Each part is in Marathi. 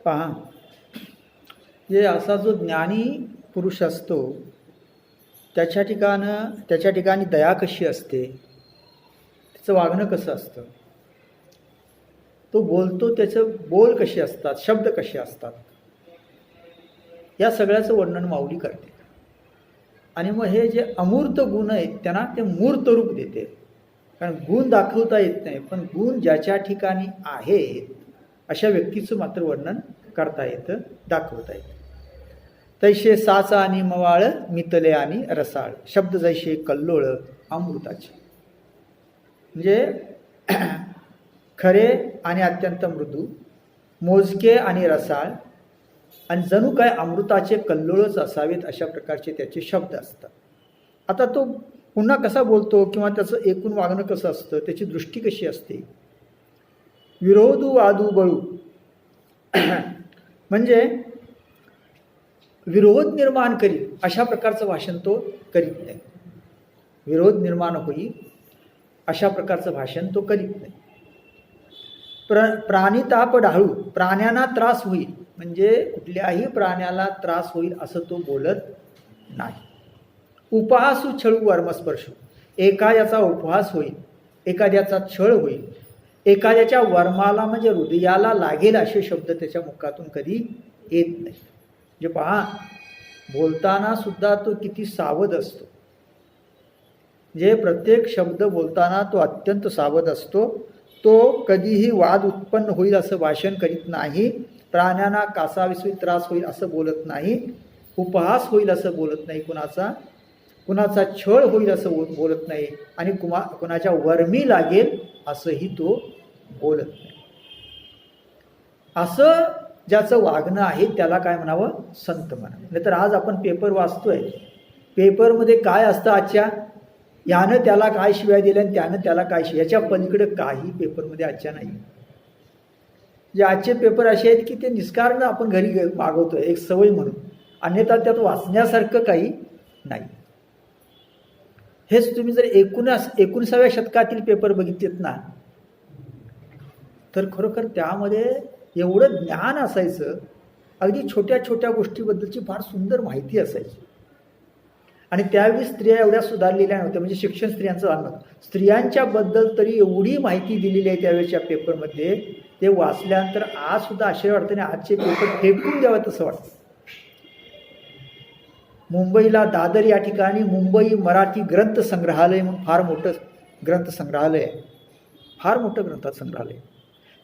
पहा, जे असा जो ज्ञानी पुरुष असतो त्याच्या ठिकाणी दया कशी असते, त्याचं वागणं कसं असतं, तो बोलतो त्याचं बोल कसे असतात, शब्द कसे असतात, या सगळ्याचं वर्णन माऊली करते. आणि मग हे जे अमूर्त गुण आहेत त्यांना ते मूर्त रूप देते. कारण गुण दाखवता येत नाही, पण गुण ज्याच्या ठिकाणी आहेत अशा व्यक्तीचं मात्र वर्णन करता येतं, दाखवता येतं. तैसे साच आणि मवाळ मितले आणि रसाळ, शब्द जैसे कल्लोळ अमृताचे. म्हणजे खरे आणि अत्यंत मृदू, मोजके आणि रसाळ, आणि जणू काय अमृताचे कल्लोळच असावेत अशा प्रकारचे त्याचे शब्द असतात. आता तो पुन्हा कसा बोलतो किंवा त्याचं एकूण वागणं कसं असतं, त्याची दृष्टी कशी असते. विरोधू वादू बळू म्हणजे विरोध निर्माण करीत अशा प्रकारचं भाषण तो करीत नाही. विरोध निर्माण होईल अशा प्रकारचं भाषण तो करीत नाही. प्राणिताप ढाळू, प्राण्यांना त्रास होईल म्हणजे कुठल्याही प्राण्याला त्रास होईल असं तो बोलत नाही. उपहासू छळू वर्मस्पर्शू, एखाद्याचा उपहास होईल, एखाद्याचा छळ होईल, एखाद्याच्या वर्माला म्हणजे हृदयाला लागेल असे शब्द त्याच्या मुखातून कधी येत नाही. म्हणजे पहा, बोलताना सुद्धा तो किती सावध असतो. जे प्रत्येक शब्द बोलताना तो अत्यंत सावध असतो. तो कधीही वाद उत्पन्न होईल असं भाषण करीत नाही, प्राण्यांना कासाविसवी त्रास होईल असं बोलत नाही, उपहास होईल असं बोलत नाही, कुणाचा छळ होईल असं बोलत नाही, आणि कुणाच्या वर्मी लागेल असंही तो बोलत नाही. असं ज्याचं वागणं आहे त्याला काय म्हणावं, संत म्हणा. नाही तर आज आपण पेपर वाचतोय, पेपरमध्ये काय असतं, आजच्या यानं त्याला काय शिव्या दिल्या आणि त्यानं त्याला काय शिव्या, याच्या पलीकडे काही पेपरमध्ये आजच्या नाही. जे आजचे पेपर असे आहेत की ते निष्कारण आपण घरी मागवतोय एक सवय म्हणून, अन्यथा त्यात वाचण्यासारखं काही नाही. हेच तुम्ही जर 19व्या शतकातील पेपर बघितलेत ना, तर खरोखर त्यामध्ये एवढं ज्ञान असायचं, अगदी छोट्या छोट्या गोष्टीबद्दलची फार सुंदर माहिती असायची. आणि त्यावेळी स्त्रिया एवढ्या सुधारलेल्या नव्हत्या, म्हणजे शिक्षण स्त्रियांचं झालं, स्त्रियांच्या बद्दल तरी एवढी माहिती दिलेली आहे त्यावेळेच्या पेपरमध्ये. ते वाचल्यानंतर आज सुद्धा आश्चर्य वाटतं आणि आजचे पेपर फेकून द्यावं तसं वाटतं. मुंबईला दादर या ठिकाणी मुंबई मराठी ग्रंथ संग्रहालय म्हणून फार मोठं ग्रंथ संग्रहालय आहे, फार मोठं ग्रंथ संग्रहालय.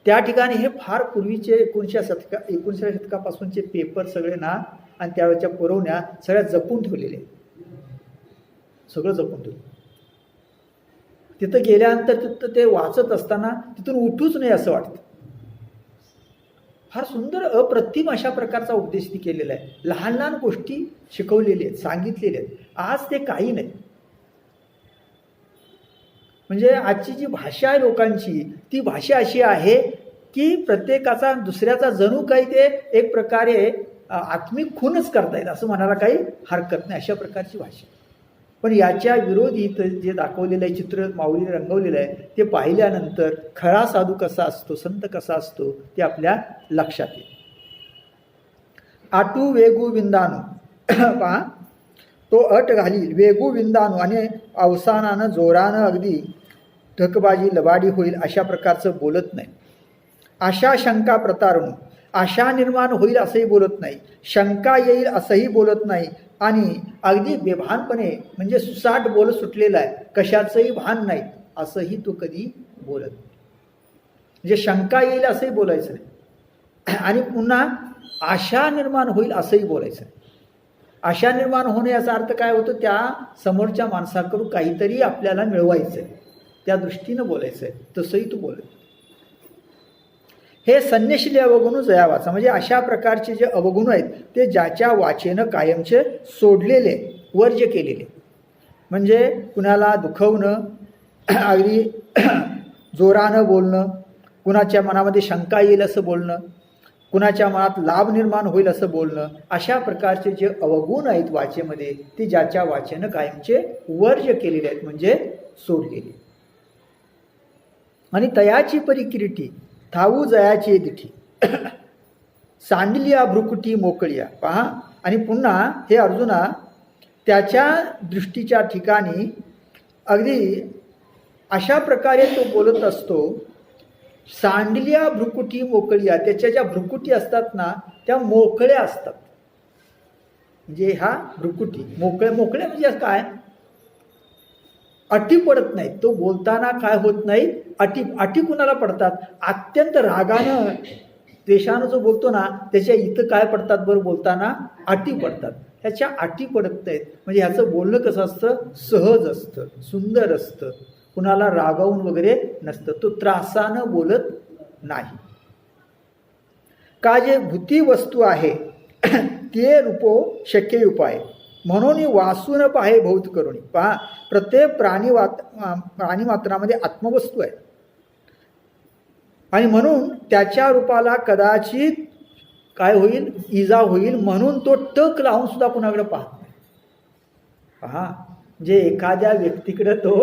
त्या ठिकाणी हे फार पूर्वीचे 19व्या शतकापासूनचे पेपर सगळे ना आणि त्यावेळेच्या पुरवण्या सगळ्या जपून ठेवलेले, सगळं जपून ठेवलं. तिथं गेल्यानंतर तिथं ते वाचत असताना तिथून उठूच नाही असं वाटतं. फार सुंदर अप्रतिम अशा प्रकारचा उपदेश ती केलेला आहे. लहान लहान गोष्टी शिकवलेल्या आहेत, सांगितलेल्या आहेत. आज ते काही नाही. म्हणजे आजची जी भाषा आहे लोकांची, ती भाषा अशी आहे की प्रत्येकाचा दुसऱ्याचा जणू काही ते एक प्रकारे आत्मिक खूनच करतायत असं म्हणायला काही हरकत नाही, अशा प्रकारची भाषा. पण याच्या विरोधीत जे दाखवलेलं आहे चित्र माऊलीने रंगवलेलं आहे, ते पाहिल्यानंतर खरा साधू कसा असतो, संत कसा असतो ते आपल्या लक्षात येईल. आटू वेगू विंदानू पहा, तो अट घालील वेगू विंदानू, आणि अवसानानं जोरानं अगदी ढकबाजी लबाडी होईल अशा प्रकारचं बोलत नाही. आशा शंका प्रतारणू, आशा निर्माण होईल असंही बोलत नाही, शंका येईल असंही बोलत नाही, आणि अगदी बेभानपणे म्हणजे सुसाट बोल सुटलेला आहे, कशाचंही भान नाही असंही तो कधी बोलत नाही. म्हणजे शंका येईल असंही बोलायचं नाही, आणि पुन्हा आशा निर्माण होईल असंही बोलायचं नाही. आशा निर्माण होणे याचा अर्थ काय होतो, त्या समोरच्या माणसाकडून काहीतरी आपल्याला मिळवायचं आहे त्या दृष्टीनं बोलायचं आहे, तसंही तो बोलत. हे संन्याशीले अवगुण जयावाचा, म्हणजे अशा प्रकारचे जे अवगुण आहेत ते ज्याच्या वाचेनं कायमचे सोडलेले, वर्ज्य केलेले. म्हणजे कुणाला दुखवणं, अगदी जोरानं बोलणं, कुणाच्या मनामध्ये शंका येईल असं बोलणं, कुणाच्या मनात लाभ निर्माण होईल असं बोलणं, अशा प्रकारचे जे अवगुण आहेत वाचेमध्ये ते ज्याच्या वाचेनं कायमचे वर्ज्य केलेले आहेत, म्हणजे सोडलेले. आणि तयाची परी किरीटी थाऊ जयाची दिठी सांडलिया भ्रुकुटी मोकळिया. पहा, आणि पुन्हा हे अर्जुना त्याच्या दृष्टीच्या ठिकाणी अगदी अशा प्रकारे तो बोलत असतो. सांडलिया भ्रुकुटी मोकळिया, त्याच्या ज्या भ्रुकुटी असतात ना त्या मोकळ्या असतात. म्हणजे हा भ्रुकुटी मोकळे म्हणजे काय, अटी पडत नाहीत. तो बोलताना काय होत नाही, अटी कुणाला पडतात, अत्यंत रागानं द्वेषानं जो बोलतो ना त्याच्या इथं काय पडतात बरं, बोलताना अटी पडतात. ह्याच्या अटी पडत नाहीत. म्हणजे ह्याचं बोलणं कसं असतं, सहज असतं, सुंदर असतं, कुणाला रागावून वगैरे नसतं. तो त्रासानं बोलत नाही. का जे भूती वस्तू आहे ते रूपो शक्य उपाय म्हणून वासून पाहे बहुत करुणी. पहा, प्रत्येक प्राणी मात्रामध्ये आत्मवस्तू आहे आणि म्हणून त्याच्या रूपाला कदाचित काय होईल, इजा होईल, म्हणून तो टक लावून सुद्धा कुणाकडे पाहत नाही. पहा, जे एखाद्या व्यक्तीकडे तो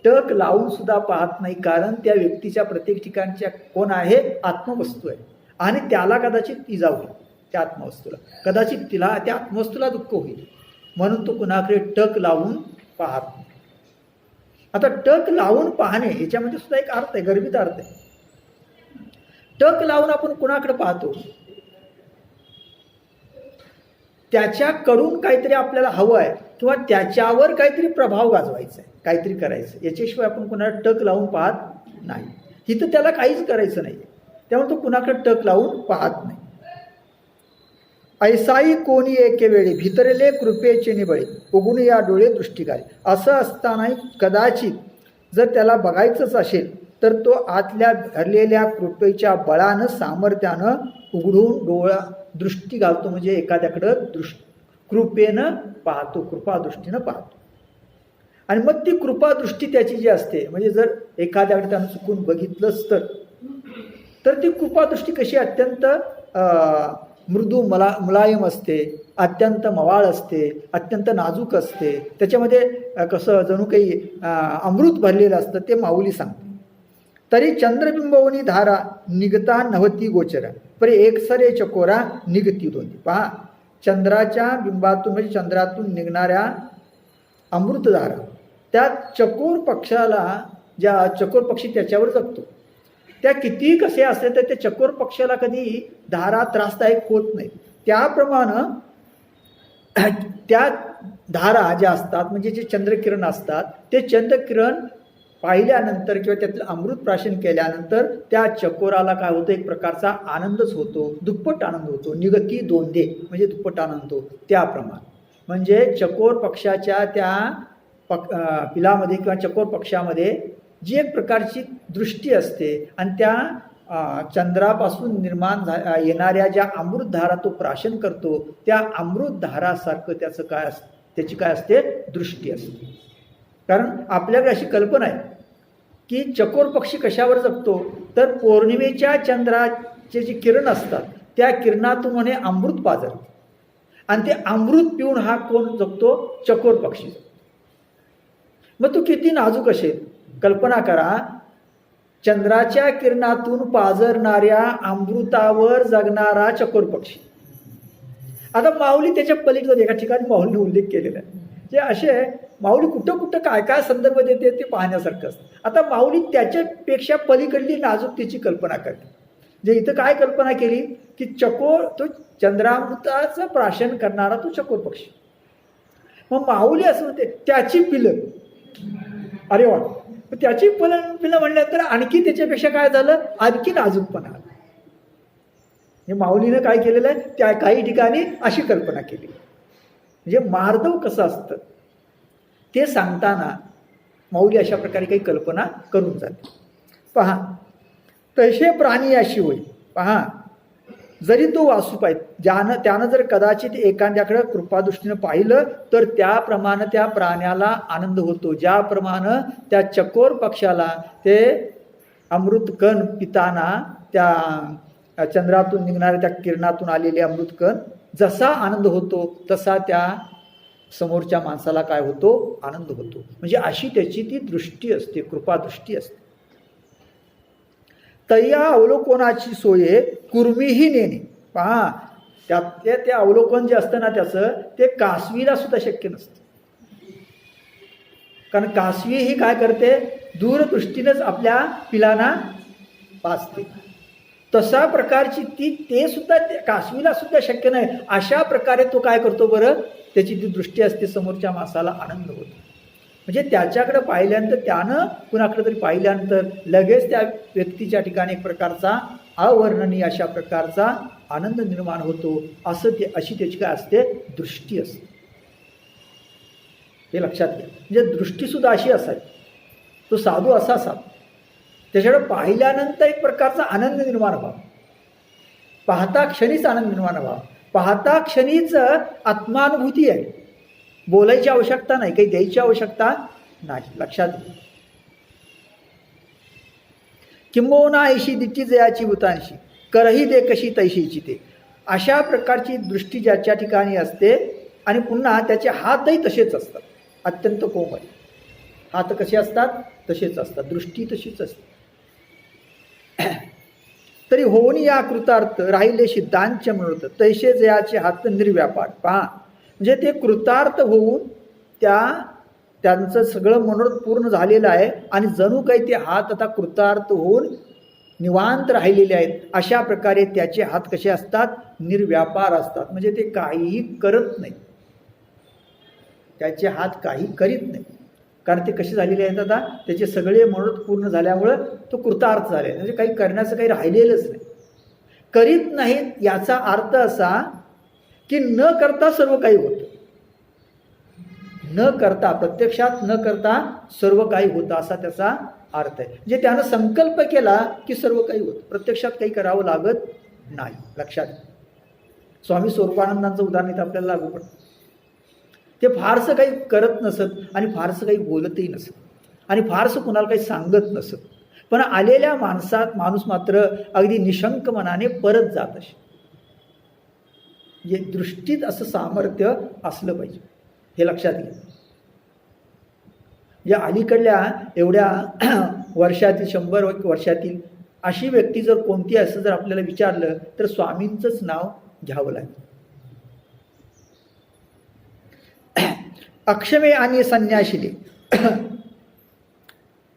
टक लावून सुद्धा पाहत नाही, कारण त्या व्यक्तीच्या प्रत्येक ठिकाणच्या कोण आहे, आत्मवस्तू आहे. आणि त्याला कदाचित इजा होईल, त्या आत्मवस्तूला कदाचित त्या आत्मवस्तूला दुःख होईल, म्हणून तो कुणाकडे टक लावून पाहत नाही. आता टक लावून पाहणे याच्यामध्ये सुद्धा एक अर्थ आहे, गर्भित अर्थ आहे. टक लावून आपण कुणाकडे पाहतो, त्याच्याकडून काहीतरी आपल्याला हवं आहे किंवा त्याच्यावर काहीतरी प्रभाव गाजवायचा आहे, काहीतरी करायचं, याच्याशिवाय आपण कुणाला टक लावून पाहत नाही. इथं त्याला काहीच करायचं नाही, त्यामुळे तो कुणाकडे टक लावून पाहत नाही. ऐसाई कोणी एके वेळी भितरले कृपेचे निबळे उगुण या डोळे दृष्टिकारी. असं असतानाही कदाचित जर त्याला बघायचंच असेल तर तो आतल्या धरलेल्या कृपेच्या बळानं सामर्थ्यानं उघडून डोळा दृष्टी घालतो. म्हणजे एखाद्याकडं कृपेनं पाहतो, कृपादृष्टीनं पाहतो. आणि मग ती कृपादृष्टी त्याची जी असते, म्हणजे जर एखाद्याकडे त्यानं चुकून बघितलंच तर ती कृपादृष्टी कशी अत्यंत मृदू मुलायम असते, अत्यंत मवाळ असते, अत्यंत नाजूक असते. त्याच्यामध्ये कसं जणू काही अमृत भरलेलं असतं, ते माऊली सांगते. तरी चंद्रबिंबवनी धारा निघता नव्हती गोचरा परी एकसरे चकोरा निघती दोन्ही. पहा, चंद्राच्या बिंबातून म्हणजे चंद्रातून निघणाऱ्या अमृतधारा त्या चकोर पक्षाला, ज्या चकोर पक्षी त्याच्यावर जगतो, त्या किती कसे असले तर त्या चकोर पक्षाला कधी धारा त्रासदायक होत नाही. त्याप्रमाणे त्या धारा ज्या असतात, म्हणजे जे चंद्रकिरण असतात, ते चंद्रकिरण पाहिल्यानंतर किंवा त्यातलं अमृत प्राशन केल्यानंतर त्या चकोराला काय होतं, एक प्रकारचा आनंदच होतो, दुप्पट आनंद होतो. निगती दोंदे म्हणजे दुप्पट आनंद होतो. त्याप्रमाणे म्हणजे चकोर पक्षाच्या त्या पिलामध्ये किंवा चकोर पक्षामध्ये जी एक प्रकारची दृष्टी असते आणि त्या चंद्रापासून निर्माण येणाऱ्या ज्या अमृतधारा तो प्राशन करतो, त्या अमृतधारासारखं त्याची काय असते, दृष्टी असते. कारण आपल्याकडे अशी कल्पना आहे की चकोर पक्षी कशावर जगतो, तर पौर्णिमेच्या चंद्राचे जे किरण असतात त्या किरणातून म्हणे अमृत पाजरते आणि ते अमृत पिऊन हा कोण जगतो, चकोर पक्षी. मग तो किती नाजूक असेल, कल्पना करा, चंद्राच्या किरणातून पाजरणाऱ्या अमृतावर जगणारा चकोर पक्षी. आता माऊली त्याच्या पलीकडे एका ठिकाणी माऊलीने उल्लेख केलेला आहे. जे असे माऊली कुठं कुठं काय काय संदर्भ देते ते पाहण्यासारखं असतं. आता माऊली त्याच्यापेक्षा पलीकडली नाजूकतेची कल्पना करते. जे इथं काय कल्पना केली की चकोर, तो चंद्रामृताचं प्राशन करणारा तो चकोर पक्षी. मग माऊली असं म्हणते त्याची पिलं, अरे वा, त्याची पिलं म्हणल्यानंतर आणखी त्याच्यापेक्षा काय झालं, आणखी नाजूकपणा आला. हे माऊलीनं काय केलेलं आहे, त्या काही ठिकाणी अशी कल्पना केली. म्हणजे मार्दव कसं असतं ते सांगताना माऊली अशा प्रकारे काही कल्पना करून जाते. पहा, तसे प्राणी अशी होईल. पहा, जरी तो वासुपाय त्यानं जर कदाचित एखाद्याकडे कृपादृष्टीनं पाहिलं तर त्याप्रमाणे त्या प्राण्याला आनंद होतो. ज्याप्रमाणे त्या चकोर पक्षाला ते अमृतकण पिताना त्या चंद्रातून निघणाऱ्या त्या किरणातून आलेले अमृतकण जसा आनंद होतो तसा त्या समोरच्या माणसाला काय होतो, आनंद होतो. म्हणजे अशी त्याची ती दृष्टी असते, कृपादृष्टी असते. तया अवलोकनाची सोये कुर्मीही नेणे. पहा त्यातले ते अवलोकन जे असतं ना त्याचं ते कासवीला सुद्धा शक्य नसतं. कारण कासवी ही काय करते, दूरदृष्टीनंच आपल्या पिलांना पाजते. तशा प्रकारची ते सुद्धा कासवीला सुद्धा शक्य नाही. अशा प्रकारे तो काय करतो बरं, त्याची जी दृष्टी असते समोरच्या माणसाला आनंद होतो. म्हणजे त्याच्याकडे पाहिल्यानंतर त्यानं कुणाकडे तरी पाहिल्यानंतर लगेच त्या व्यक्तीच्या ठिकाणी एक प्रकारचा अवर्णनीय अशा प्रकारचा आनंद निर्माण होतो. अशी त्याची काय असते, दृष्टी असते. हे लक्षात घ्या. म्हणजे दृष्टीसुद्धा अशी असावी. तो साधू असा असावा, त्याच्याकडे पाहिल्यानंतर एक प्रकारचा आनंद निर्माण व्हावा. पाहता क्षणीच आनंद निर्माण व्हावा. पाहता क्षणीच आत्मानुभूती आहे. बोलायची आवश्यकता नाही, काही द्यायची आवश्यकता नाही. लक्षात घ्या. किंबहुना ऐशी दिट्टी जयाची भूतांशी करही दे कशी तैशीची ते. अशा प्रकारची दृष्टी ज्याच्या ठिकाणी असते आणि पुन्हा त्याचे हातही तसेच असतात, अत्यंत कोमल. हात कसे असतात, तसेच असतात. दृष्टी तशीच असते. तरी होऊन या कृतार्थ राहिले सिद्धांच म्हणत तैसे जयाचे हात निर्व्यापार. पहा म्हणजे ते कृतार्थ होऊन त्यांचं सगळं मनोरथ पूर्ण झालेलं आहे आणि जणू काही ते हात आता कृतार्थ होऊन निवांत राहिलेले आहेत. अशा प्रकारे त्याचे हात कसे असतात, निर्व्यापार असतात. म्हणजे ते काहीही करत नाही, त्याचे हात काही करीत नाही. कारण ते कसे झालेले आहेत, आता त्याचे सगळे मनोरथ पूर्ण झाल्यामुळं तो कृतार्थ झाले. म्हणजे काही करण्याचं काही राहिलेलंच नाही. करीत नाहीत याचा अर्थ असा की न करता सर्व काही होतं. न करता, प्रत्यक्षात न करता सर्व काही होतं असा त्याचा अर्थ आहे. म्हणजे त्यानं संकल्प केला की सर्व काही होतं, प्रत्यक्षात काही करावं लागत नाही. लक्षात. स्वामी स्वरूपानंदांचं उदाहरण इथं आपल्याला लागू पडतं. ते फारसं काही करत नसत आणि फारसं काही बोलतही नसत आणि फारसं कुणाला काही सांगत नसत. पण आलेल्या माणूस मात्र अगदी निशंक मनाने परत जात असे. म्हणजे दृष्टीत असं सामर्थ्य असलं पाहिजे, हे लक्षात घ्या. या अलीकडल्या एवढ्या वर्षातील 100 वर्षातील अशी व्यक्ती जर कोणती असं जर आपल्याला विचारलं तर स्वामींचंच नाव घ्यावं लागेल. अक्षमे आणि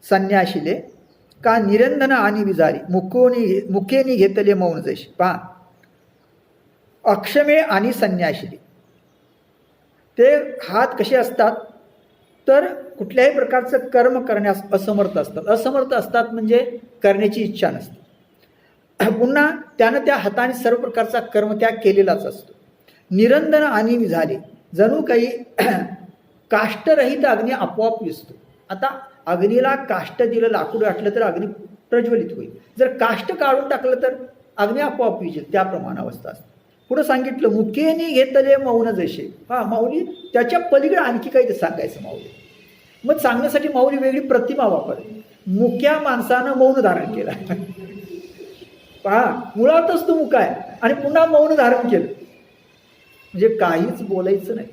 संन्याशिले का निरंधन आणि विजारी मुखेनी घेतले मौन जैशी. पहा अक्षमे आणि संन्याशिले ते हात कसे असतात तर कुठल्याही प्रकारचं कर्म करण्यास असमर्थ असतात. असमर्थ असतात म्हणजे करण्याची इच्छा नसते. पुन्हा त्यानं त्या हाताने सर्व प्रकारचा कर्मत्याग केलेलाच असतो. निरंधन आणि विझाले जणू काही काष्टरहित अग्नी आपोआप विजतो. आता अग्नीला काष्ट दिलं, लाकूड वाटलं तर अग्नी प्रज्वलित होईल. जर काष्ट काढून टाकलं तर अग्नी आपोआप विजेल. त्या प्रमाणावस्था असते. पुढं सांगितलं मुखेनी घेतले मौन जैसे. हा माऊली त्याच्या पलीकडे आणखी काही सांगायचं माऊली. मग सांगण्यासाठी माऊली वेगळी प्रतिमा वापरली. मुक्या माणसानं मौन धारण केलं. पहा मुळातच तो मुका आहे आणि पुन्हा मौन धारण केलं म्हणजे काहीच बोलायचं नाही.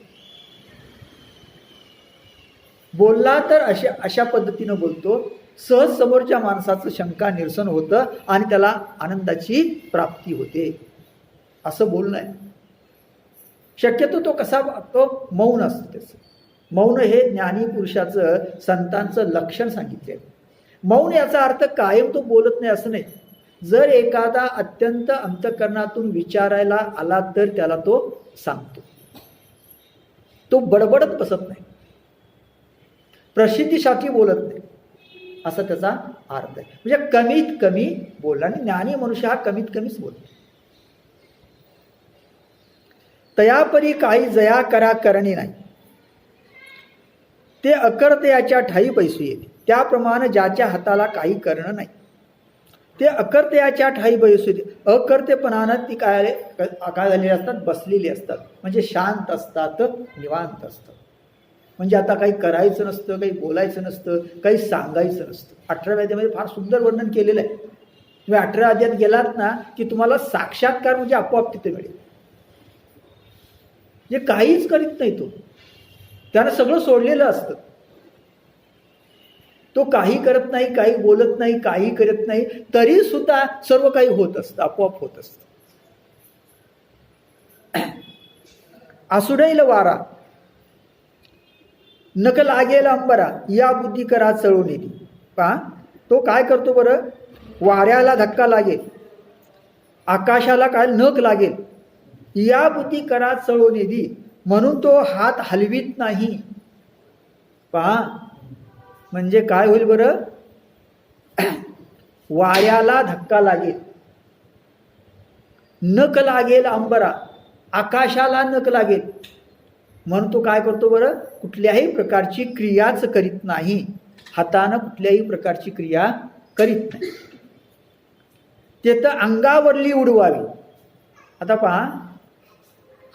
बोलला तर अशा पद्धतीनं बोलतो, सहज समोरच्या माणसाचं शंका निरसन होतं आणि त्याला आनंदाची प्राप्ती होते. असं बोलणं आहे. शक्यतो तो कसा तो मौन असतो. त्याचं मौन हे ज्ञानी पुरुषाचं संतांचं लक्षण सांगितले. मौन याचा अर्थ कायम तो बोलत नाही असं नाही. जर एखादा अत्यंत अंतःकरणातून विचारायला आला तर त्याला तो सांगतो. तो बडबडत बसत नाही, प्रसिद्धीसाठी बोलत नाही, असा त्याचा अर्थ आहे. म्हणजे कमीत कमी बोलला. आणि ज्ञानी मनुष्य हा कमीत कमीच बोलतो. तयापरी काही जया करा करणे नाही, ते अकर्तयाच्या ठाई पैसू येते. त्याप्रमाणे ज्याच्या हाताला काही करणं नाही ते अकर्तयाच्या ठाई पैसू येते. अकर्तेपणानं ती काय झालेली असतात, बसलेली असतात. म्हणजे शांत असतात, निवांत असतात. म्हणजे आता काही करायचं नसतं, काही बोलायचं नसतं, काही सांगायचं नसतं. 18व्या अध्यायामध्ये फार सुंदर वर्णन केलेलं आहे. तुम्ही 18व्या अध्यायात गेलात ना की तुम्हाला साक्षात्कार म्हणजे आपोआप तिथे मिळेल. जे काहीच करीत नाही तो, त्यानं सगळं सोडलेलं असतं. तो काही करत नाही, काही बोलत नाही, काही करत नाही, तरी सुद्धा सर्व काही होत असतं, आपोआप होत असतं. असुडैल वारा नक लागेल अंबरा या बुद्धी करा चळून येते. पहा तो काय करतो बरं, वाऱ्याला धक्का लागेल, आकाशाला काय नख लागेल, या बुद्धी करा चळून येते, म्हणून तो हात हलवीत नाही. पहा म्हणजे काय होईल बरं, वाऱ्याला धक्का लागेल, नख लागेल अंबरा, आकाशाला नख लागेल, म्हणून तो काय करतो बरं, कुठल्याही प्रकारची क्रियाच करीत नाही, हातानं कुठल्याही प्रकारची क्रिया करीत नाही. ते तर अंगावरली उडवावी. आता पहा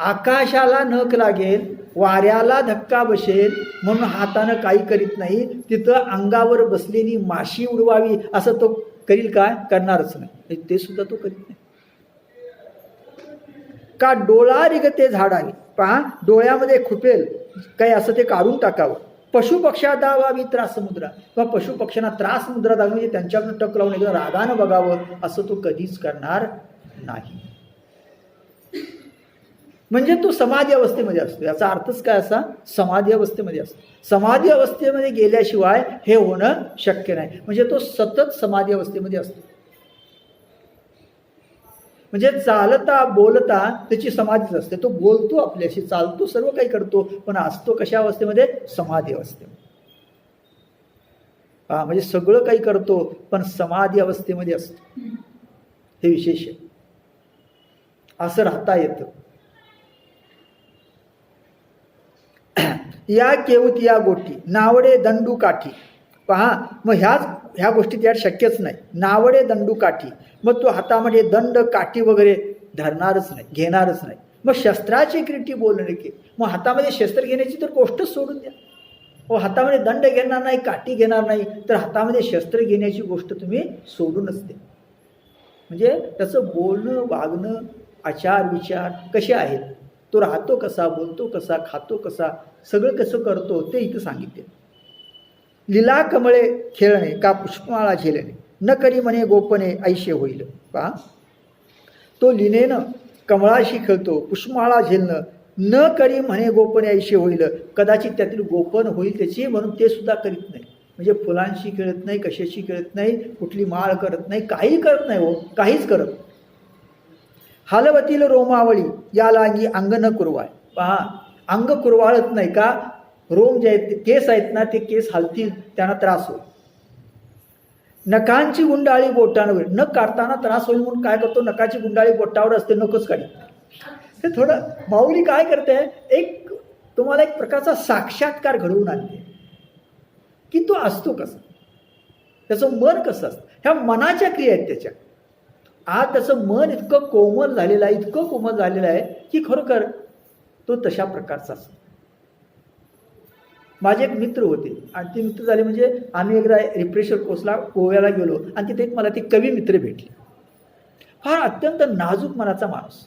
आकाशाला नख लागेल, वाऱ्याला धक्का बसेल म्हणून हातानं काही करीत नाही, तिथं अंगावर बसलेली माशी उडवावी असं तो करील काय, करणारच नाही, ते सुद्धा तो करीत नाही. का डोळा रिगते झाडावी, पहा डोळ्यामध्ये खुपेल काही असं ते काढून टाकावं. पशुपक्षा दावावी त्रास मुद्रा, किंवा पशुपक्ष्यांना त्रास मुद्रा दावी म्हणजे त्यांच्याकडून टक लावून एकदम रागानं बघावं असं तो कधीच करणार नाही. म्हणजे तो समाधी अवस्थेमध्ये असतो, याचा अर्थच काय असा, समाधी अवस्थेमध्ये असतो. समाधी अवस्थेमध्ये गेल्याशिवाय हे होणं शक्य नाही, म्हणजे तो सतत समाधी अवस्थेमध्ये असतो. म्हणजे चालता बोलता त्याची समाधीच असते, तो बोलतो आपल्याशी, चालतो, सर्व काही करतो, पण असतो कशा अवस्थेमध्ये, समाधी अवस्थेमध्ये. म्हणजे सगळं काही करतो पण समाधी अवस्थेमध्ये असतो, हे विशेष आहे. असं राहता येतं. या केवती या गोष्टी नावडे दंडू काठी, पहा मग ह्या गोष्टी त्या शक्यच नाही. नावडे दंडू काठी, मग तो हातामध्ये दंड काठी वगैरे धरणारच नाही, घेणारच नाही. मग शस्त्राची क्रीटी बोलणे की, मग हातामध्ये शस्त्र घेण्याची तर गोष्टच सोडून द्या. हातामध्ये दंड घेणार नाही, काठी घेणार नाही, तर हातामध्ये शस्त्र घेण्याची गोष्ट तुम्ही सोडूनच द्या. म्हणजे त्याचं बोलणं, वागणं, आचार विचार कसे आहेत, तो राहतो कसा, बोलतो कसा, खातो कसा, सगळं कसं करतो ते इथं सांगितले. लीला कमळे खेळणे का पुष्पमाळा झेलणे, न करी म्हणे गोपने ऐशे होईल. पहा तो लिनेनं कमळाशी खेळतो, पुष्पमाळा झेलणं, न करी म्हणे गोपने ऐशे होईल, कदाचित त्यातील गोपन होईल त्याची, म्हणून ते सुद्धा करीत नाही. म्हणजे फुलांशी खेळत नाही, कशाशी खेळत नाही, कुठली माळ करत नाही, काही करत नाही, हो काहीच करत. हालवतील रोमावळी या लांगी अंग न कुरवाळ, पहा अंग कुरवाळत नाही का, रोम जे आहेत केस आहेत ना, ते केस हालतील, त्यांना त्रास होईल. नखांची गुंडाळी बोटांवर, नख काढताना त्रास होईल म्हणून काय करतो, नखाची गुंडाळी बोटावर असते, नखच काढी. ते थोडं माऊली काय करते, एक तुम्हाला एक प्रकारचा साक्षात्कार घडवून आणते की तो असतो कसा, त्याचं मन कसं असतं, ह्या मनाच्या क्रिया आहेत त्याच्या. आज त्याचं मन इतकं कोमल झालेलं आहे, इतकं कोमल झालेलं आहे की खरोखर तो तशा प्रकारचा असतो. माझे एक मित्र होते आणि ते मित्र झाले म्हणजे आम्ही एकदा रिफ्रेशर कोर्सला गोव्याला गेलो आणि तिथे एक मला ते कवी मित्र भेटले. फार अत्यंत नाजूक मनाचा माणूस.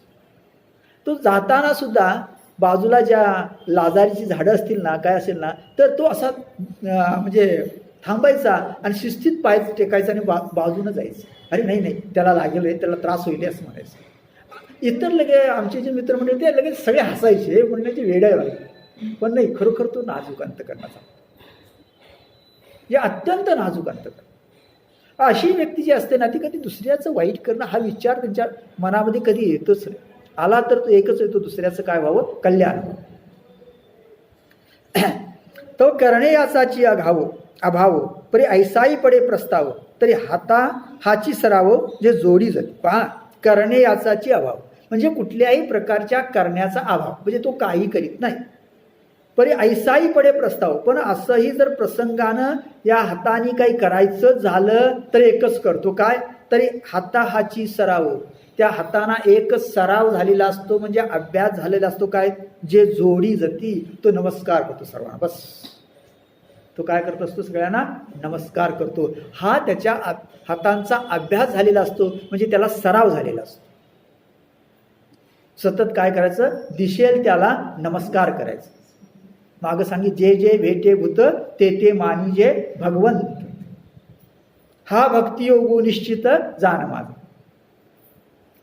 तो जाताना सुद्धा बाजूला ज्या लाजारीची झाडं असतील ना, काय असेल ना, तर तो असा म्हणजे थांबायचा आणि शिस्तीत पाय टेकायचा आणि बाजूनं जायचं. अरे नाही नाही त्याला लागेल आहे, त्याला त्रास होईल असं म्हणायचं. इतर लगे आमचे जे मित्र म्हणजे ते लगेच सगळे हसायचे, म्हणण्याची वेळ आहे. पण नाही, खरोखर तो नाजूक अंतकरणाचा, हे अत्यंत नाजूक अंतकरण. अशी व्यक्ती जी असते ना, ती कधी दुसऱ्याचं वाईट करणं हा विचार त्यांच्या मनामध्ये कधी येतच नाही. आला तर तो एकच येतो, दुसऱ्याचं काय व्हावं, कल्याण. तो करणे याचाची अभाव परी ऐसाई पडे प्रस्ताव, तरी हाची सराव जे जोडी जाते. पहा करणे याचाची अभाव म्हणजे कुठल्याही प्रकारच्या करण्याचा अभाव, म्हणजे तो काही करीत नाही. परी ऐसाई पडे प्रस्ताव, पण असंही जर प्रसंगानं या हाताने काही करायचं झालं तर एकच करतो, काय, तरी हाची सराव, त्या हाताना एकच सराव झालेला असतो, म्हणजे अभ्यास झालेला असतो, काय, जे जोडी जाती तो नमस्कार करतो सर्वांना. बस तो काय करत असतो, सगळ्यांना नमस्कार करतो. हा त्याच्या हातांचा अभ्यास झालेला असतो, म्हणजे त्याला सराव झालेला असतो. सतत काय करायचं, दिसेल त्याला नमस्कार करायचं. मागं सांगितले जे जे भेटे भूत ते ते मानिजे भगवंत. हा भक्तियोगो निश्चित जाण माझ.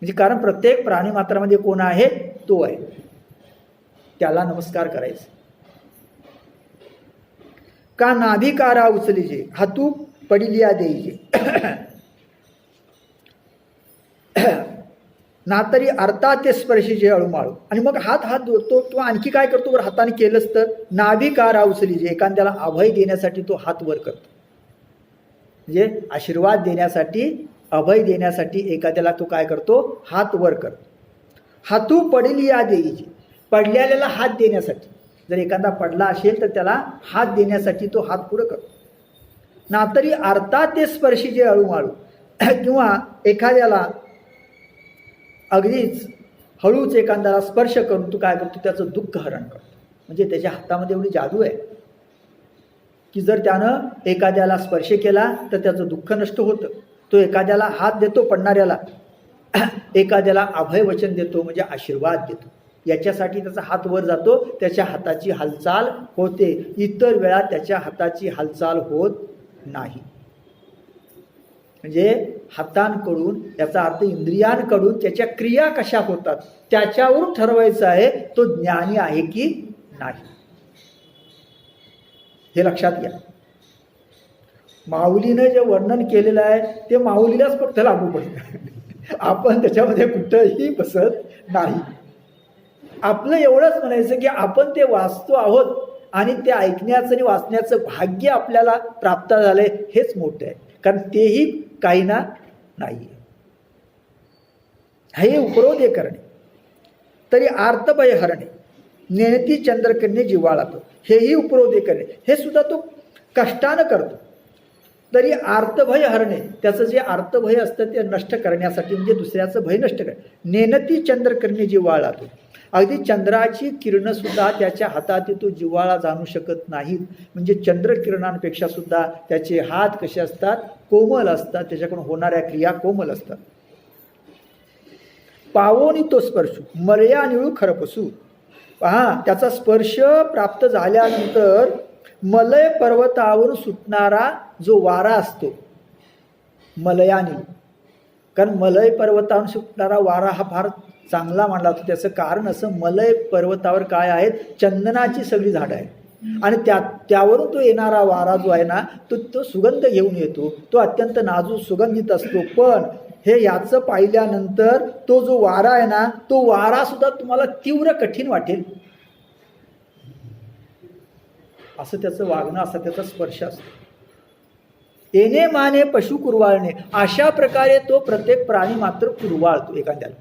म्हणजे कारण प्रत्येक प्राणी मात्रामध्ये कोण आहे? तो आहे. त्याला नमस्कार करायचा. का नाभिकारा उचलीजे हातू पडिलिया देईजे ना तरी अर्थात ते स्पर्शीचे अळूमाळू. आणि मग हात धरतो किंवा आणखी काय करतो? वर हाताने केलंच तर नाभिकारा उचलीजे, एखाद्याला अभय देण्यासाठी तो हात वर करतो. म्हणजे आशीर्वाद देण्यासाठी, अभय देण्यासाठी एखाद्याला तो काय करतो? हात वर करतो. हातू पडिलिया देईजे, पडलेल्याला हात देण्यासाठी. जर एखादा पडला असेल तर त्याला हात देण्यासाठी तो हात पुढे करतो. ना तरी अर्थात ते स्पर्शीचे अळूमाळू, किंवा एखाद्याला अगदीच हळूच एखाद्याला स्पर्श करून तू काय करतो? त्याचं दुःख हरण करतो. म्हणजे त्याच्या हातामध्ये एवढी जादू आहे की जर त्यानं एखाद्याला स्पर्श केला तर त्याचं दुःख नष्ट होतं. तो एखाद्याला हात देतो पडणाऱ्याला, एखाद्याला अभय वचन देतो म्हणजे आशीर्वाद देतो. याच्यासाठी त्याचा हात वर जातो, त्याच्या हाताची हालचाल होते. इतर वेळा त्याच्या हाताची हालचाल होत नाही. म्हणजे हातांकडून, याचा अर्थ इंद्रियांकडून त्याच्या क्रिया कशा होतात त्याच्यावरून ठरवायचं आहे तो ज्ञानी आहे की नाही. हे लक्षात घ्या. माऊलीनं जे वर्णन केलेलं आहे ते माऊलीलाच फक्त लागू पडतं. आपण त्याच्यामध्ये कुठंही बसत नाही. आपलं एवढंच म्हणायचं की आपण ते वाचतो आहोत आणि ते ऐकण्याचं आणि वाचण्याचं भाग्य आपल्याला प्राप्त झालंय, हेच मोठं आहे. कारण तेही काही ना नाही. हे उपरोधे करणे तरी आर्तभय हरणे, नेणती चंद्रकन्ये जिव्हाळातो, हेही उपरोधे करणे. हे सुद्धा तो कष्टानं करतो. तरी आर्तभय हरणे, त्याचं जे आर्तभय असतं ते नष्ट करण्यासाठी, म्हणजे दुसऱ्याचं भय नष्ट करणे. नेणती चंद्रकन्ये जिव्हाळातो, अगदी चंद्राची किरणं सुद्धा त्याच्या हातात तो जिव्हाळा जाणू शकत नाहीत. म्हणजे चंद्रकिरणांपेक्षा सुद्धा त्याचे हात कसे असतात? कोमल असतात. त्याच्याकडून होणाऱ्या क्रिया कोमल असतात. पावोनी तो स्पर्श मर्या निळू खरपसू. पहा, त्याचा स्पर्श प्राप्त झाल्यानंतर मलय पर्वतावरून सुटणारा जो वारा असतो, मलयानिळू. कारण मलय पर्वतावरून सुटणारा वारा हा फार चांगला मानला जातो. त्याचं कारण असं, मलय पर्वतावर काय आहेत? चंदनाची सगळी झाडं आहेत आणि त्यावरून तो येणारा वारा जो आहे ना, तो सुगंध घेऊन येतो. तो अत्यंत नाजूक सुगंधित असतो. पण हे याचं पाहिल्यानंतर तो जो वारा आहे ना, तो वारा सुद्धा तुम्हाला तीव्र कठीण वाटेल असं त्याचं वागणं, असा त्याचा स्पर्श असतो. येणे माने पशु कुरवाळणे, अशा प्रकारे तो प्रत्येक प्राणी मात्र कुरवाळतो. एखाद्याला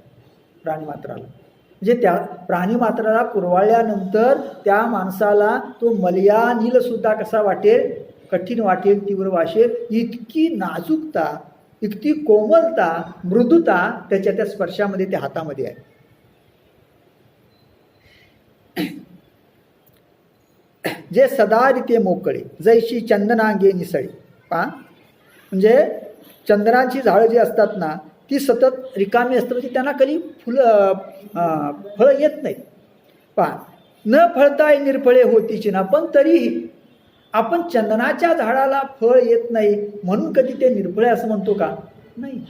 प्राणीमात्राला, म्हणजे त्या प्राणीमात्राला कुरवाळल्यानंतर त्या माणसाला तो मलयानिल सुद्धा कसा वाटेल? कठीण वाटेल, तीव्र वाटेल. इतकी नाजूकता, इतकी कोमलता, मृदुता त्याच्या त्या स्पर्शामध्ये, त्या हातामध्ये आहे. जे सदा रीते मोकळे जैशी चंदनांगे निसळे. पहा, म्हणजे चंदनाची झाडं जी असतात ना, ती सतत रिकामी असतात. म्हणजे त्यांना कधी फळं येत नाहीत. पहा, न फळताय निर्फळे होतीची ना, पण तरीही आपण चंदनाच्या झाडाला फळ येत नाही म्हणून कधी ते निर्फळे असं म्हणतो का? नाही.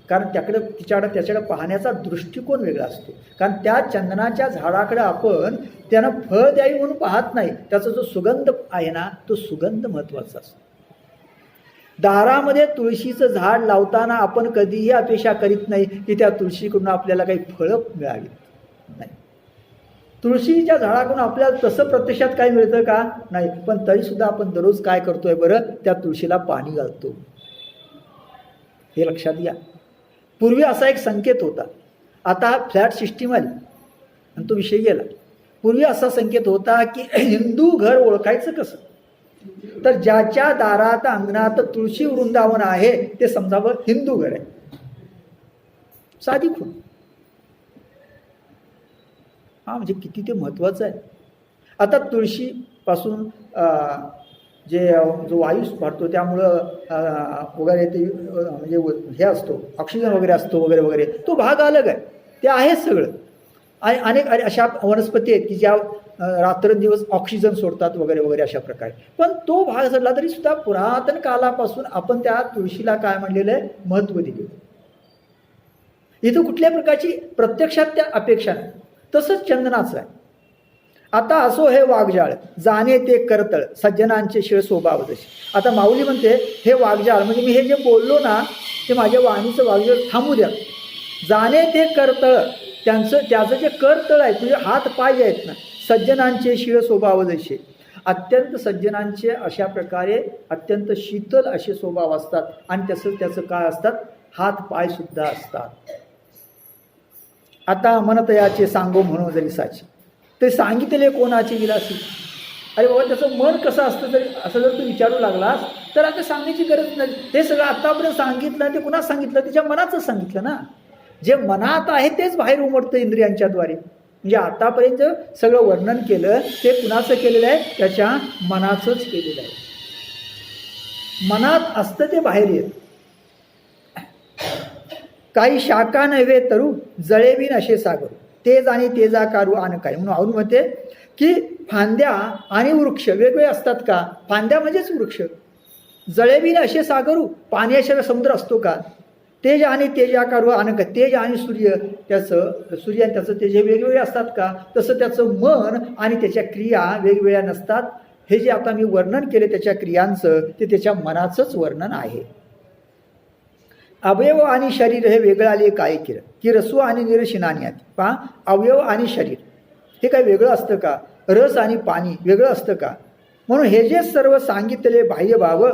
कारण त्याच्याकडे पाहण्याचा दृष्टिकोन वेगळा असतो. कारण त्या चंदनाच्या झाडाकडे आपण त्यानं फळ द्यावी म्हणून पाहत नाही. त्याचा जो सुगंध आहे ना, तो सुगंध महत्त्वाचा असतो. दारामध्ये तुळशीचं झाड लावताना आपण कधीही अपेक्षा करीत नाही की त्या तुळशीकडून आपल्याला काही फळं मिळावी. नाही. तुळशीच्या झाडाकडून आपल्याला तसं प्रत्यक्षात काही मिळतं का? नाही. पण तरीसुद्धा आपण दररोज काय करतोय बरं? त्या तुळशीला पाणी घालतो. हे लक्षात घ्या. पूर्वी असा एक संकेत होता, आता फ्लॅट सिस्टीम आली आणि तो विषय गेला. पूर्वी असा संकेत होता की हिंदू घर ओळखायचं कसं? तर ज्याच्या दारात अंगणात तुळशी वृंदावन आहे ते समजावं हिंदू घर आहे. साधी खूण. हा, म्हणजे किती ते महत्त्वाचं आहे. आता तुळशीपासून जो वायू वाढतो त्यामुळं वगैरे ते म्हणजे हे असतो, ऑक्सिजन वगैरे असतो वगैरे वगैरे, तो भाग अलग आहे. ते आहे सगळं. आणि अनेक अशा वनस्पती आहेत की ज्या रात्रंदिवस ऑक्सिजन सोडतात वगैरे वगैरे अशा प्रकारे. पण तो भाग सोडला तरी सुद्धा पुरातन कालापासून आपण त्या तुळशीला काय म्हणलेलं आहे, महत्त्व दिलेलं. इथं कुठल्या प्रकारची प्रत्यक्षात त्या अपेक्षा नाही. तसंच चंदनाचं आहे. आता असो हे वाघजाळ जाणे ते करतळ सज्जनांचे शिळ स्वभाव जसे. आता माऊली म्हणते हे वाघजाळ म्हणजे मी हे जे बोललो ना ते माझ्या वाणीचं वाघजाळ थांबू द्या. जाणे ते करतळ त्याचं जे करतळ आहे म्हणजे हात पाय आहेत ना, सज्जनांचे शिळ स्वभाव जसे. अत्यंत सज्जनांचे अशा प्रकारे अत्यंत शीतल असे स्वभाव असतात आणि त्याचं काय असतात, हात पाय सुद्धा असतात. आता म्हणत याचे सांगो म्हणून जरी साची ते सांगितले कोणाचे विलासी. अरे बाबा त्याचं मन कसं असतं तरी असं जर तू विचारू लागलास तर आता सांगण्याची गरज नाही. ते सगळं आत्तापर्यंत सांगितलं ते कुणा सांगितलं, त्याच्या मनाचंच सांगितलं ना. जे मनात आहे तेच बाहेर उमटतं इंद्रियांच्याद्वारे. म्हणजे आतापर्यंत सगळं वर्णन केलं ते कुणाचं केलेलं आहे, त्याच्या मनाचंच केलेलं आहे. मनात असतं ते बाहेर येत. काही शाखा नव्हे तरू जळेबीन असे सागर तेज आणि तेजा कारू आन काय. म्हणून आवून म्हणते की फांद्या आणि वृक्ष वेगवेगळे असतात का, फांद्या म्हणजेच वृक्ष. जळेबीन असे सागरू पाण्याशिवाय समुद्र असतो का. तेज आणि तेजाकारू आन काय, तेज आणि सूर्य सूर्य आणि त्याचं तेज हे वेगवेगळे असतात का. तसं त्याचं मन आणि त्याच्या क्रिया वेगवेगळ्या नसतात. हे जे आता मी वर्णन केले त्याच्या क्रियांचं ते त्याच्या मनाचंच वर्णन आहे. अवयव आणि शरीर हे वेगळं आले काय की रसू आणि निरशिनानी आहेत. पहा, अवयव आणि शरीर हे काय वेगळं असतं का, रस आणि पाणी वेगळं असतं का. म्हणून हे जे सर्व सांगितले बाह्य भाव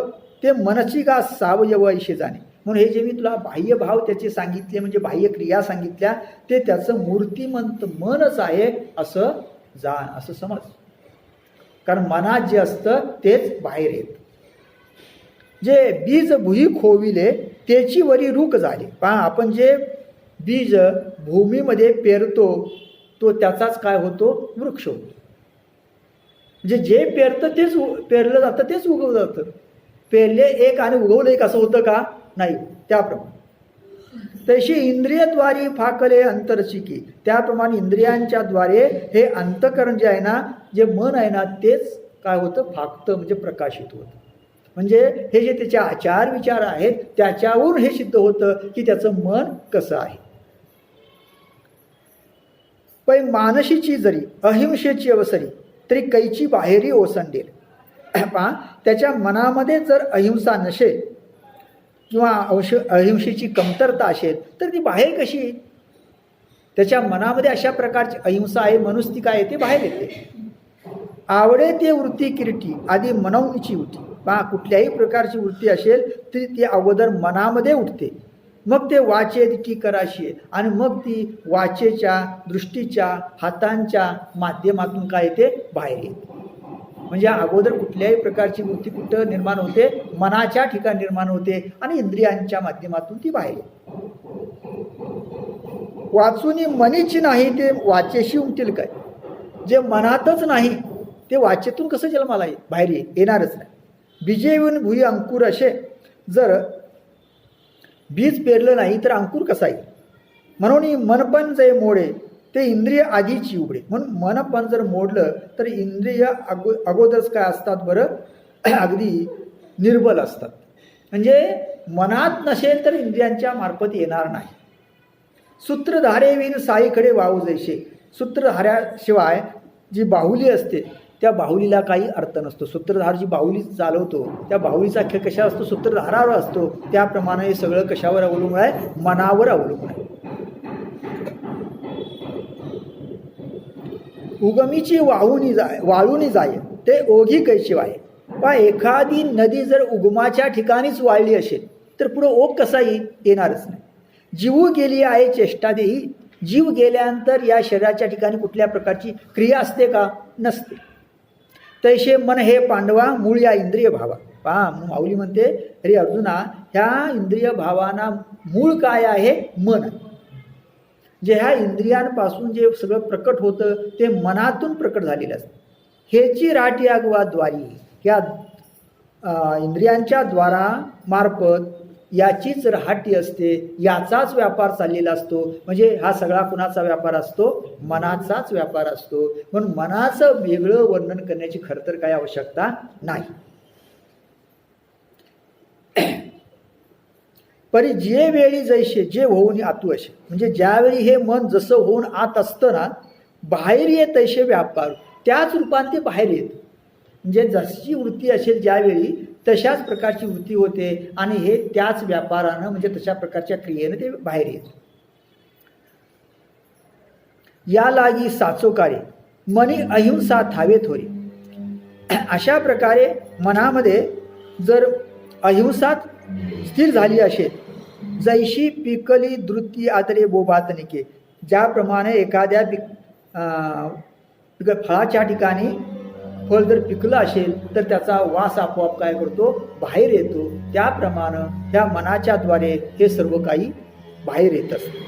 ते मनची का सावयव ऐशे जाणे. म्हणून हे जे मी तुला बाह्य भाव त्याचे सांगितले म्हणजे बाह्य क्रिया सांगितल्या ते त्याचं मूर्तिमंत मनच आहे असं जाण, असं समज. कारण मनात जे असतं तेच बाहेर येत. जे बीज भुई खोविले त्याची वरी रूक झाले. पहा, आपण जे बीज भूमीमध्ये पेरतो तो त्याचाच काय होतो, वृक्ष होतो. म्हणजे जे पेरतं तेच पेरलं जातं तेच उगवलं जातं. पेरले एक आणि उगवलं एक असं होतं का, नाही. त्याप्रमाणे तशी इंद्रियद्वारी फाकले अंतरशिकी. त्याप्रमाणे इंद्रियांच्या द्वारे हे अंतकरण जे आहे ना, जे मन आहे ना, तेच काय होतं, फाकतं म्हणजे प्रकाशित होतं. म्हणजे हे जे त्याचे आचार विचार आहेत त्याच्यावरून हे सिद्ध होतं की त्याचं मन कसं आहे. पै मानशीची जरी अहिंसेची अवसरी तरी कैची बाहेरी ओसंडेल. पहा, त्याच्या मनामध्ये जर अहिंसा नसेल किंवा अहिंसेची कमतरता असेल तर ती बाहेर कशी येईल. त्याच्या मनामध्ये अशा प्रकारची अहिंसा आहे, मनुस्ती काय आहे ते बाहेर येते. आवडे ते वृत्ती किरटी आधी मनवणीची उठी. पहा, कुठल्याही प्रकारची वृत्ती असेल तरी ती अगोदर मनामध्ये उठते, मग ते वाचे ती कराशी आणि मग ती वाचेच्या दृष्टीच्या हातांच्या माध्यमातून काय येते, बाहेर येते. म्हणजे अगोदर कुठल्याही प्रकारची वृत्ती कुठं निर्माण होते, मनाच्या ठिकाणी निर्माण होते आणि इंद्रियांच्या माध्यमातून ती बाहेर येते. वाचून मनीची नाही ते वाचेशी उमटेल काय. जे मनातच नाही ते वाचेतून कसं जन्माला बाहेर येणारच नाही. बीजे येऊन भुई अंकुर असे. जर बीज पेरलं नाही तर अंकुर कसा येईल. म्हणून मनपण जे मोडे ते इंद्रिय आधीची उघडे. म्हणून मनपण जर मोडलं तर इंद्रिय अगोदरच काय असतात बरं, अगदी निर्बल असतात. म्हणजे मनात नसेल तर इंद्रियांच्या मार्फत येणार नाही. सूत्रधारे विन साईकडे वाहू जैसे. सूत्रधाऱ्याशिवाय जी बाहुली असते त्या बाहुलीला काही अर्थ नसतो. सूत्रधार जी बाहुली चालवतो त्या बाहुलीचा खेळ कशा असतो, सूत्रधारावर असतो. त्याप्रमाणे हे सगळं कशावर अवलंबून आहे, मनावर अवलंबून आहे. उगमीची वाळूनी जाय ते ओघी कैशी वाहे. पहा, एखादी नदी जर उगमाच्या ठिकाणीच वाळली असेल तर पुढे ओघ कसा येणारच नाही. जीव गेली आहे चेष्टा देही. जीव गेल्यानंतर या शरीराच्या ठिकाणी कुठल्या प्रकारची क्रिया असते का, नसते. तैसे मन हे पांडवा मूळ या इंद्रिय भावा. पहा, माऊली म्हणते अरे अर्जुना, ह्या इंद्रिय भावांना मूळ काय आहे, मन. जे ह्या इंद्रियांपासून जे सगळं प्रकट होतं ते मनातून प्रकट झालेलं असतं. हेची राठी अगवा द्वारी. या इंद्रियांच्या द्वारा मार्फत याचीच रहाटी असते, याचाच व्यापार चाललेला असतो. म्हणजे हा सगळा कुणाचा व्यापार असतो? मनाचाच व्यापार असतो. म्हणून मनाचं वेगळं वर्णन करण्याची खरं तर काही आवश्यकता नाही. परी जे वेळी जैसे जे होऊन आतू असे, म्हणजे ज्यावेळी हे मन जसं होऊन आत असतं ना, बाहेर ये तैसे व्यापार, त्याच रूपाने ते बाहेर येतं. म्हणजे जशी वृत्ती असेल ज्यावेळी तशाच प्रकारची वृत्ती होते आणि हे त्याच व्यापारानं म्हणजे तशा प्रकारच्या क्रियेनं ते बाहेर येतं. या लागी साचो कार्य मनी अहिंसा थावे थोरी. अशा प्रकारे मनामध्ये जर अहिंसा स्थिर झाली असेल, जैशी पिकली धृती आदरे बोबातनिके, ज्याप्रमाणे एखाद्या फळाच्या ठिकाणी फळ जर पिकलं असेल तर त्याचा वास आपोआप काय करतो? बाहेर येतो. त्याप्रमाणे ह्या मनाच्या द्वारे हे सर्व काही बाहेर येत असते.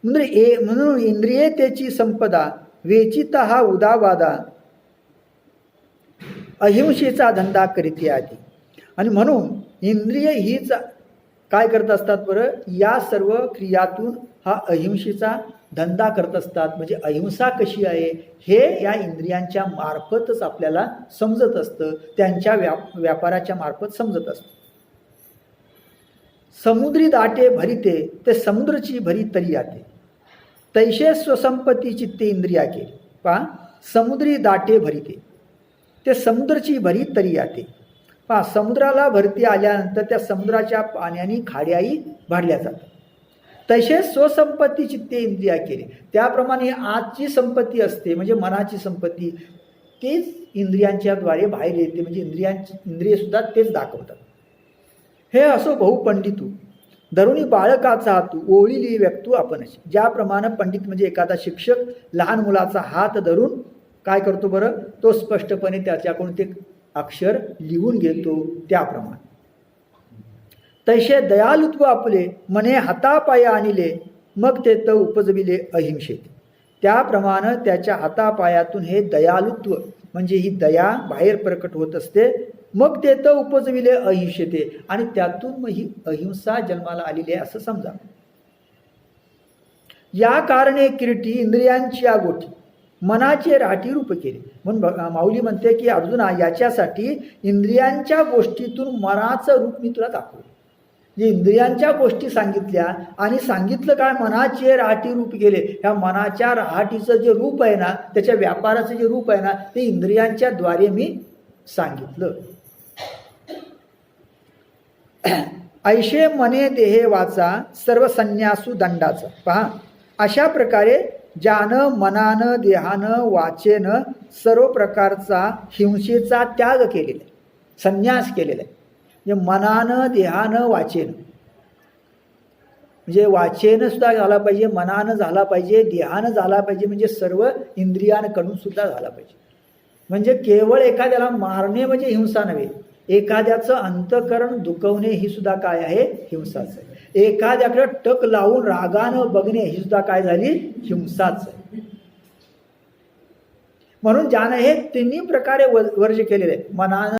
म्हणून इंद्रियतेची संपदा वेचित हा उदावादा अहिंसेचा धंदा करीत आधी. आणि म्हणून इंद्रिय हीच काय करत असतात बरं? या सर्व क्रियातून हा अहिंसेचा धंदा करत असतात. म्हणजे अहिंसा कशी आहे हे या इंद्रियांच्या मार्फतच आपल्याला समजत असतं, त्यांच्या व्यापाराच्या मार्फत समजत असतं. समुद्री दाटे भरिते ते समुद्रची भरी तरी आते, तैसे स्वसंपत्ती चित्ते इंद्रिया केली. पहा, समुद्री दाटे भरिते ते समुद्रची भरी तरी आते. पहा, समुद्राला भरती आल्यानंतर त्या समुद्राच्या पाण्याने खाड्याही भरल्या जातात. तसेच स्वसंपत्ती चित्ते इंद्रिया केली, त्याप्रमाणे आजची संपत्ती असते म्हणजे मनाची संपत्ती, तेच इंद्रियांच्या द्वारे बाहेर येते. म्हणजे इंद्रिय सुद्धा तेच दाखवतात. हे असो बहुपंडितू धरुणी बाळकाचा हातू ओळीली व्यक्तू आपणच. ज्याप्रमाणे पंडित म्हणजे एखादा शिक्षक लहान मुलाचा हात धरून काय करतो बरं? तो स्पष्टपणे त्याच्याकडून ते अक्षर लिहून घेतो. त्याप्रमाणे तैसे दयालुत्व आपले मने हातापाया आणले, मग ते त उपजविले अहिंसेत. त्याप्रमाणे त्याच्या हातापायातून हे दयालुत्व म्हणजे ही दया बाहेर प्रकट होत असते. मग ते त उपजविले अहिंसेते, आणि त्यातून मग ही अहिंसा जन्माला आलेली आहे असं समजा. या कारणे किरीटी इंद्रियांची गोठी मनाचे राठी रूप केले. म्हणून माऊली म्हणते की अर्जुना, याच्यासाठी इंद्रियांच्या गोष्टीतून मनाचं रूप मी तुला दाखवलं. जे इंद्रियांच्या गोष्टी सांगितल्या आणि सांगितलं काय? मनाचे राहाटी रूप गेले. ह्या मनाच्या राहाटीचं जे रूप आहे ना, त्याच्या व्यापाराचं जे रूप आहे ना, ते इंद्रियांच्या द्वारे मी सांगितलं. ऐशे मने देहे वाचा सर्व संन्यासू दंडाचा. पहा, अशा प्रकारे ज्यानं मनानं देहानं वाचेनं सर्व प्रकारचा हिंसेचा त्याग केलेला आहे, संन्यास केलेला आहे. म्हणजे मनानं देहानं वाचेनं, म्हणजे वाचेनं सुद्धा झाला पाहिजे, मनानं झाला पाहिजे, देहानं झाला पाहिजे, म्हणजे सर्व इंद्रियांकडून सुद्धा झाला पाहिजे. म्हणजे केवळ एखाद्याला मारणे म्हणजे हिंसा नव्हे, एखाद्याचं अंतःकरण दुखवणे ही सुद्धा काय आहे? हिंसाच आहे. एखाद्याकडे टक लावून रागानं बघणे ही सुद्धा काय झाली? हिंसाच आहे. म्हणून ज्यानं हे तिन्ही प्रकारे वर्ज केलेले आहे, मनानं